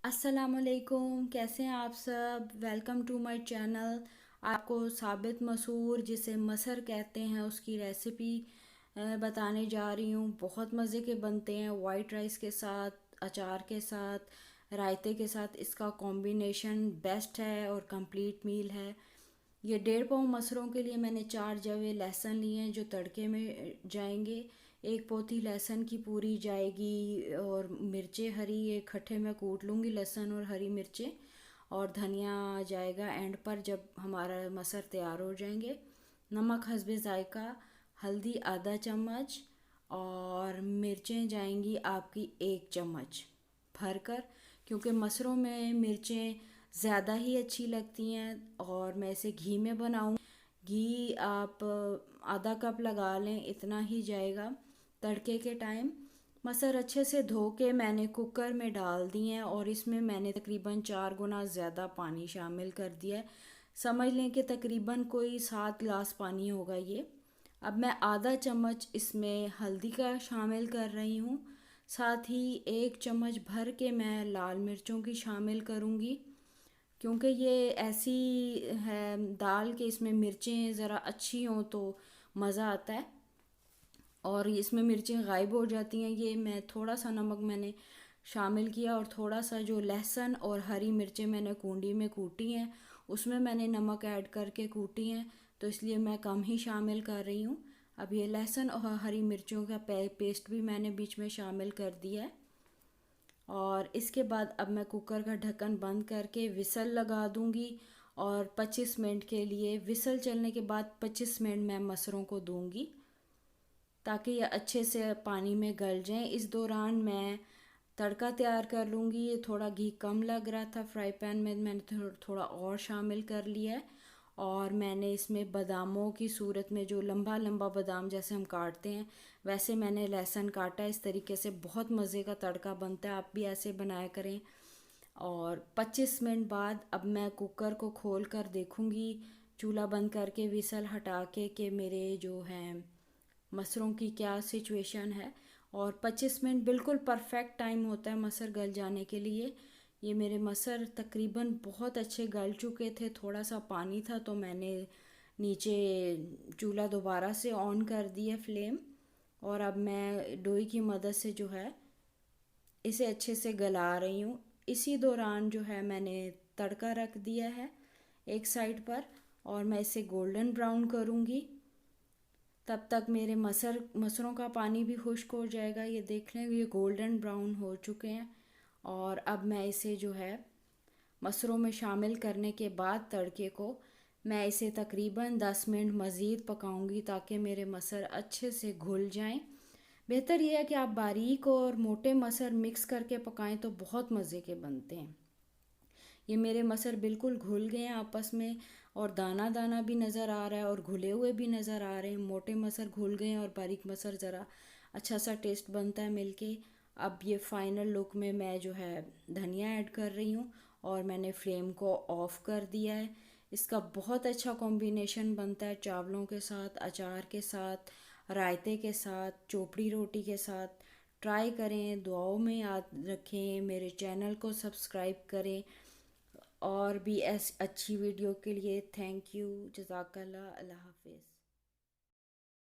अस्सलामुअलैकुम, कैसे हैं आप सब। Welcome to my channel. आपको साबित मसूर जिसे मसर कहते हैं उसकी रेसिपी बताने जा रही हूँ। बहुत मज़े के बनते हैं, वाइट राइस के साथ, अचार के साथ, रायते के साथ। इसका कॉम्बिनेशन बेस्ट है और कंप्लीट मील है। ये 1.5 पाव मसरों के लिए मैंने 4 जवे लहसुन लिए हैं जो तड़के में जाएंगे। एक पोथी लहसुन की पूरी जाएगी और मिर्चें हरी एक खट्टे में कूट लूँगी, लहसुन और हरी मिर्चें। और धनिया जाएगा एंड पर जब हमारा मसर तैयार हो जाएंगे। नमक हस्बे ज़ायका, हल्दी आधा चम्मच और मिर्चें जाएंगी आपकी 1 चम्मच भरकर, क्योंकि मसरों में मिर्चें ज़्यादा ही अच्छी लगती हैं और मैं इसे घी में बनाऊँ। घी आप आधा कप लगा लें, इतना ही जाएगा। तड़के के टाइम मसर अच्छे से धो के मैंने कुकर में डाल दिए हैं और इसमें मैंने तकरीबन 4 गुना ज़्यादा पानी शामिल कर दिया है। समझ लें कि तकरीबन कोई 7 गिलास पानी होगा ये। अब मैं आधा चम्मच इसमें हल्दी का शामिल कर रही हूँ। साथ ही 1 चम्मच भर के मैं लाल मिर्चों की शामिल करूँगी, क्योंकि ये ऐसी है दाल के इसमें मिर्चें ज़रा अच्छी हों तो मज़ा आता है और इसमें मिर्चें गायब हो जाती हैं। ये मैं थोड़ा सा नमक मैंने शामिल किया और थोड़ा सा जो लहसुन और हरी मिर्चें मैंने कूंडी में कूटी हैं उसमें मैंने नमक ऐड करके कूटी हैं, तो इसलिए मैं कम ही शामिल कर रही हूँ। अब ये लहसुन और हरी मिर्चों का पेस्ट भी मैंने बीच में शामिल कर दिया है। और इसके बाद अब मैं कुकर का ढक्कन बंद करके विसल लगा दूंगी और 25 मिनट के लिए, विसल चलने के बाद 25 मिनट मैं मसरों को दूंगी ताकि ये अच्छे से पानी में गल जाएं। इस दौरान मैं तड़का तैयार कर लूँगी। ये थोड़ा घी कम लग रहा था फ्राई पैन में, मैंने थोड़ा और शामिल कर लिया है। और मैंने इसमें बादामों की सूरत में जो लंबा लंबा बादाम जैसे हम काटते हैं वैसे मैंने लहसुन काटा। इस तरीके से बहुत मज़े का तड़का बनता है, आप भी ऐसे बनाया करें। और 25 मिनट बाद अब मैं कुकर को खोल कर देखूँगी, चूल्हा बंद करके विसल हटा के, कि मेरे जो हैं मसरों की क्या सिचुएशन है। और 25 मिनट बिल्कुल परफेक्ट टाइम होता है मसर गल जाने के लिए। ये मेरे मसर तकरीबन बहुत अच्छे गल चुके थे, थोड़ा सा पानी था तो मैंने नीचे चूल्हा दोबारा से ऑन कर दिया फ्लेम। और अब मैं डोई की मदद से जो है इसे अच्छे से गला रही हूँ। इसी दौरान जो है मैंने तड़का रख दिया है एक साइड पर और मैं इसे गोल्डन ब्राउन करूँगी। तब तक मेरे मसरों का पानी भी खुश्क हो जाएगा। ये देख लें, ये गोल्डन ब्राउन हो चुके हैं। और अब मैं इसे जो है मसरों में शामिल करने के बाद तड़के को मैं इसे तकरीबन 10 मिनट मज़ीद पकाऊंगी ताकि मेरे मसर अच्छे से घुल जाएं। बेहतर यह है कि आप बारीक और मोटे मसर मिक्स करके पकाएं तो बहुत मज़े के बनते हैं। ये मेरे मसर बिल्कुल घुल गए हैं आपस में और दाना दाना भी नज़र आ रहा है और घुले हुए भी नज़र आ रहे हैं। मोटे मसर घुल गए हैं और बारीक मसर ज़रा अच्छा सा टेस्ट बनता है मिलके। अब ये फाइनल लुक में मैं जो है धनिया ऐड कर रही हूँ और मैंने फ्लेम को ऑफ़ कर दिया है। इसका बहुत अच्छा कॉम्बिनेशन बनता है चावलों के साथ, अचार के साथ, रायते के साथ, चोपड़ी रोटी के साथ। ट्राई करें, दुआओं में याद रखें, मेरे चैनल को सब्सक्राइब करें। और भी ऐसी अच्छी वीडियो के लिए थैंक यू। जज़ाकल्लाह। अल्लाह हाफिज़।